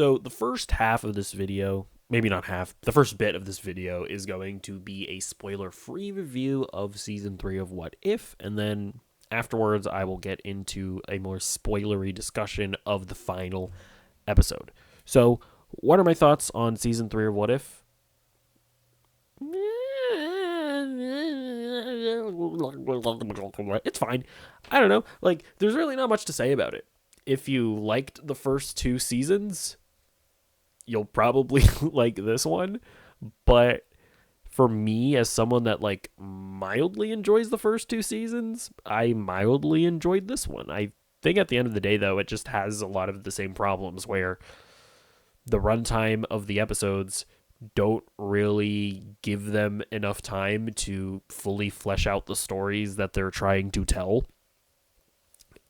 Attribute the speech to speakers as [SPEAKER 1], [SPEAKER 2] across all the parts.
[SPEAKER 1] So the first half of this video, maybe not half, the first bit of this video is going to be a spoiler-free review of Season 3 of What If, and then afterwards I will get into a more spoilery discussion of the final episode. So, what are my thoughts on Season 3 of What If? It's fine. I don't know. Like, there's really not much to say about it. If you liked the first 2 seasons, you'll probably like this one. But for me, as someone that like mildly enjoys the first 2 seasons, I mildly enjoyed this one. I think at the end of the day, though, it just has a lot of the same problems where the runtime of the episodes don't really give them enough time to fully flesh out the stories that they're trying to tell.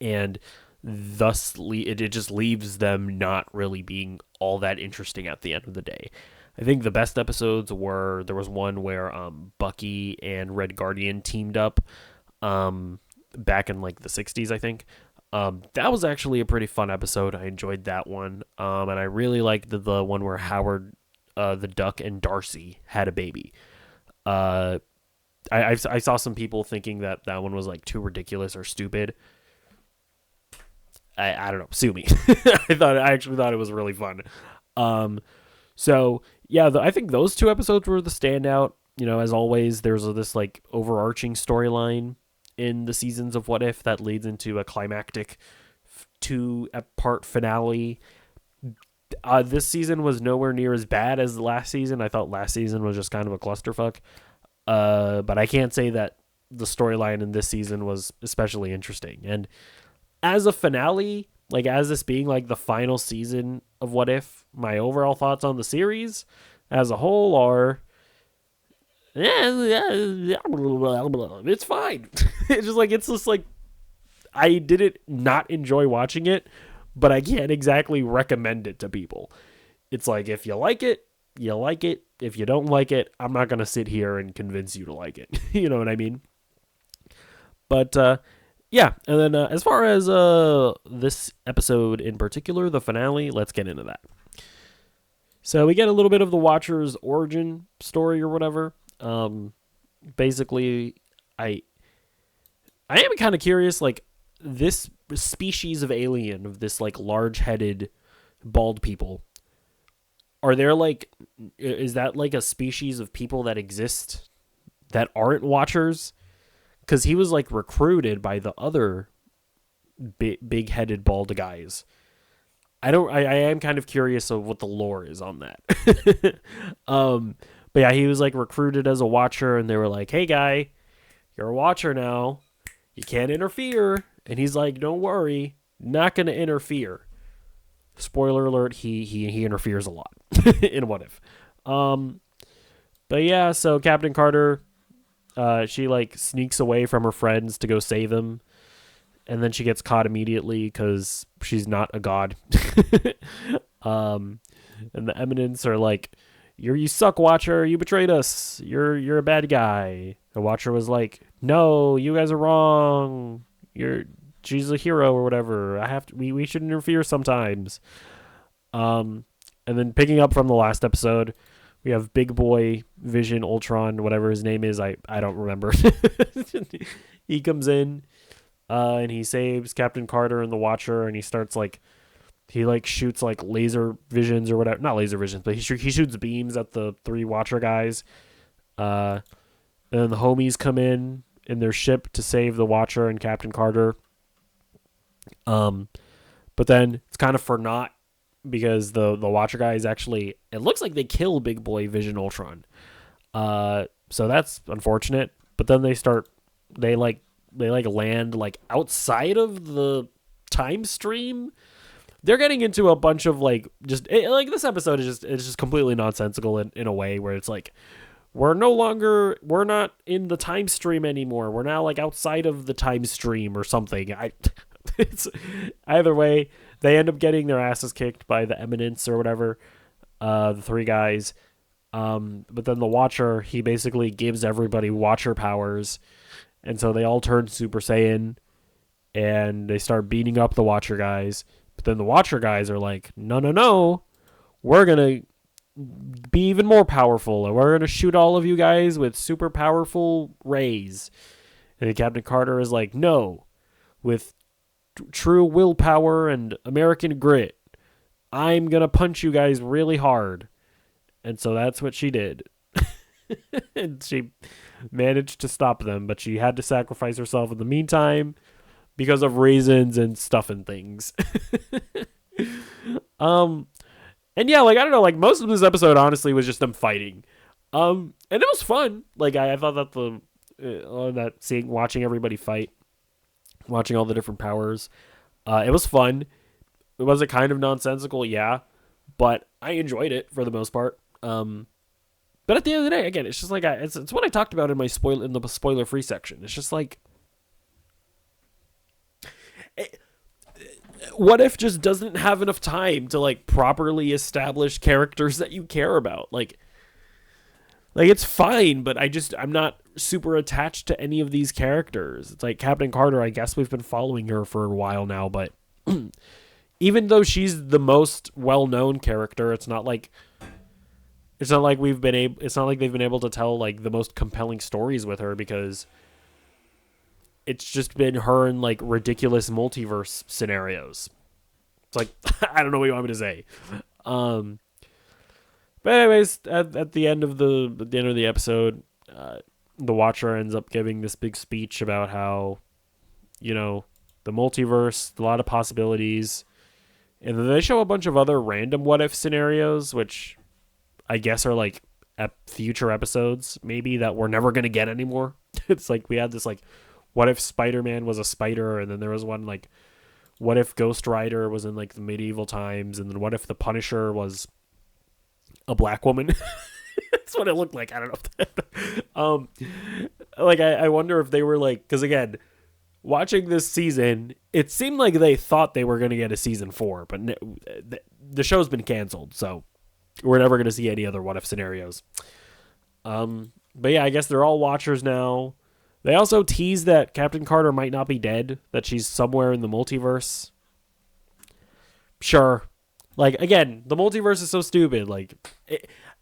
[SPEAKER 1] And thus, it just leaves them not really being all that interesting at the end of the day. I think the best episodes were, there was one where Bucky and Red Guardian teamed up back in like the 60s, I think. That was actually a pretty fun episode. I enjoyed that one. And I really liked the one where Howard the Duck and Darcy had a baby. I saw some people thinking that one was like too ridiculous or stupid. I don't know. Sue me. I actually thought it was really fun. So yeah, I think those 2 episodes were the standout. You know, as always, there's this like overarching storyline in the seasons of What If that leads into a climactic 2-part finale. This season was nowhere near as bad as the last season. I thought last season was just kind of a clusterfuck. But I can't say that the storyline in this season was especially interesting. And as a finale, like as this being like the final season of What If, my overall thoughts on the series as a whole are, it's fine. It's just like I didn't not enjoy watching it, but I can't exactly recommend it to people. It's like, if you like it, you like it. If you don't like it, I'm not going to sit here and convince you to like it. You know what I mean? But, yeah. And then as far as this episode in particular, the finale, let's get into that. So we get a little bit of the Watcher's origin story or whatever. Basically, I am kind of curious, like, this species of alien, of this like large-headed bald people, is that like a species of people that exist that aren't Watchers? Because he was like recruited by the other big-headed bald guys. I am kind of curious of what the lore is on that. But yeah, he was like recruited as a Watcher, and they were like, "Hey guy, you're a Watcher now. You can't interfere." And he's like, "Don't worry, not going to interfere." Spoiler alert, he interferes a lot in What If. But yeah, so Captain Carter, she like sneaks away from her friends to go save him. And then she gets caught immediately because she's not a god. And the Eminence are like, you suck, Watcher. You betrayed us. You're a bad guy. The Watcher was like, "No, you guys are wrong. She's a hero or whatever. We should interfere sometimes." And then picking up from the last episode, we have Big Boy, Vision, Ultron, whatever his name is. I don't remember. He comes in, and he saves Captain Carter and the Watcher, and he starts like, he like shoots like laser visions or whatever. Not laser visions, but he shoots beams at the 3 Watcher guys. And then the homies come in their ship to save the Watcher and Captain Carter. But then it's kind of for naught because the Watcher guys actually, it looks like they kill Big Boy, Vision, Ultron. So that's unfortunate. But then they land like outside of the time stream. They're getting into a bunch of like this episode is just completely nonsensical in a way where it's like, we're not in the time stream anymore. We're now like outside of the time stream or something. It's either way, they end up getting their asses kicked by the Eminence or whatever, the 3 guys. But then the Watcher, he basically gives everybody Watcher powers, and so they all turn Super Saiyan, and they start beating up the Watcher guys. But then the Watcher guys are like, no, we're gonna be even more powerful, and we're gonna shoot all of you guys with super powerful rays. And Captain Carter is like, no, with true willpower and American grit, I'm gonna punch you guys really hard. And so that's what she did. And she managed to stop them, but she had to sacrifice herself in the meantime because of reasons and stuff and things. And yeah, like I don't know, like most of this episode honestly was just them fighting. And it was fun. Like I thought that watching everybody fight, watching all the different powers, it was fun. Was it kind of nonsensical? Yeah, but I enjoyed it for the most part. But at the end of the day, again, it's just like it's what I talked about in the spoiler free section. It's just like, what if just doesn't have enough time to like properly establish characters that you care about? Like it's fine, but I'm not super attached to any of these characters. It's like Captain Carter. I guess we've been following her for a while now, but even though she's the most well-known character, it's not like they've been able to tell like the most compelling stories with her, because it's just been her in like ridiculous multiverse scenarios. It's like I don't know what you want me to say. But anyways, at the end of the episode, the Watcher ends up giving this big speech about how, the multiverse, a lot of possibilities, and then they show a bunch of other random what if scenarios, which I guess are like future episodes maybe that we're never gonna get anymore. It's like we had this like, what if Spider-Man was a spider, and then there was one like, what if Ghost Rider was in like the medieval times, and then what if the Punisher was a black woman? That's what it looked like. I don't know. Like I wonder if they were like, because again, watching this season, it seemed like they thought they were going to get a season 4, but the show's been canceled, so we're never going to see any other what if scenarios. But yeah, I guess they're all Watchers now. They also tease that Captain Carter might not be dead, that she's somewhere in the multiverse. Sure. Like, again, the multiverse is so stupid. Like,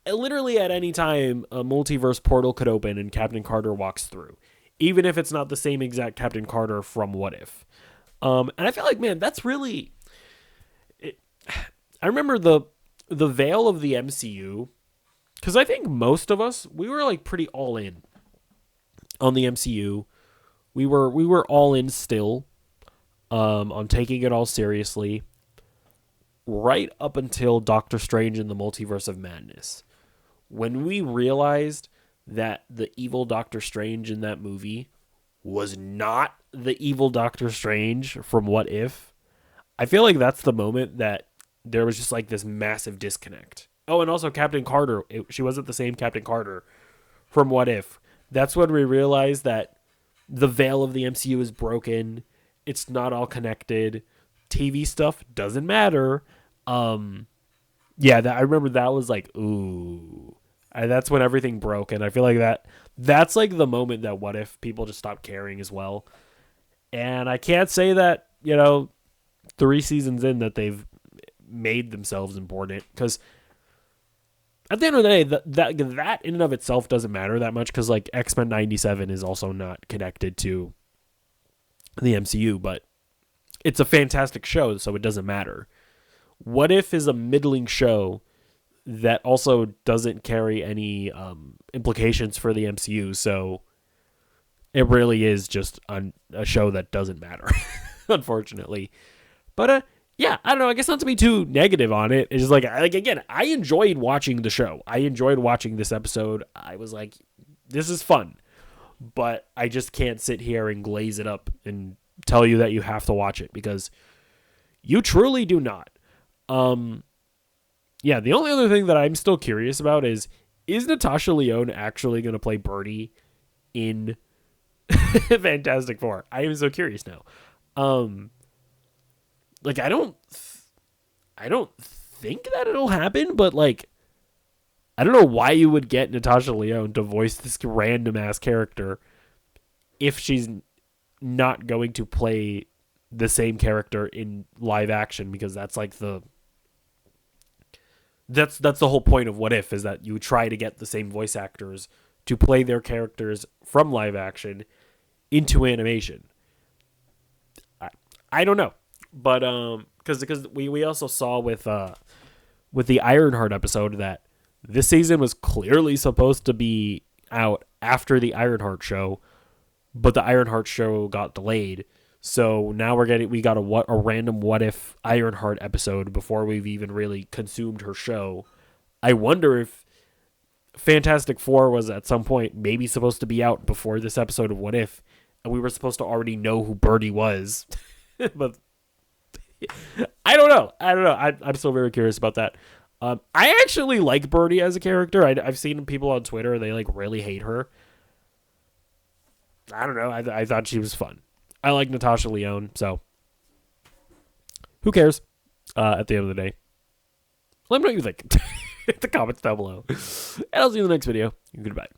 [SPEAKER 1] literally at any time, a multiverse portal could open and Captain Carter walks through, even if it's not the same exact Captain Carter from What If. And I feel like, man, that's really... I remember the veil of the MCU, because I think most of us, we were like pretty all in on the MCU. We were all in still on taking it all seriously, right up until Doctor Strange in the Multiverse of Madness, when we realized that the evil Doctor Strange in that movie was not the evil Doctor Strange from What If. I feel like that's the moment that there was just like this massive disconnect. Oh, and also Captain Carter, she wasn't the same Captain Carter from What If. That's when we realized that the veil of the MCU is broken. It's not all connected. TV stuff doesn't matter. Yeah, I remember that was like, ooh. And that's when everything broke, and I feel like that's like the moment that What If people just stopped caring as well. And I can't say that, 3 seasons in that they've made themselves important, because at the end of the day, that in and of itself doesn't matter that much, because like X-Men 97 is also not connected to the MCU, but it's a fantastic show, so it doesn't matter. What If is a middling show that also doesn't carry any implications for the MCU, so it really is just a show that doesn't matter, unfortunately. But yeah, I don't know. I guess not to be too negative on it. It's just like again, I enjoyed watching the show. I enjoyed watching this episode. I was like, this is fun, but I just can't sit here and glaze it up and tell you that you have to watch it, because you truly do not. Yeah, the only other thing that I'm still curious about is Natasha Lyonne actually going to play Birdie in Fantastic Four? I am so curious now. Like I don't think that it'll happen, but like I don't know why you would get Natasha Lyonne to voice this random ass character if she's not going to play the same character in live action, because that's like That's the whole point of What If, is that you try to get the same voice actors to play their characters from live action into animation. I don't know, but because we also saw with the Ironheart episode that this season was clearly supposed to be out after the Ironheart show, but the Ironheart show got delayed. So now we got a random What If Ironheart episode before we've even really consumed her show. I wonder if Fantastic Four was at some point maybe supposed to be out before this episode of What If, and we were supposed to already know who Birdie was. But I don't know. I'm still very curious about that. I actually like Birdie as a character. I've seen people on Twitter, they like really hate her. I don't know. I thought she was fun. I like Natasha Lyonne, so who cares? At the end of the day, let me know what you think in the comments down below. And I'll see you in the next video. Goodbye.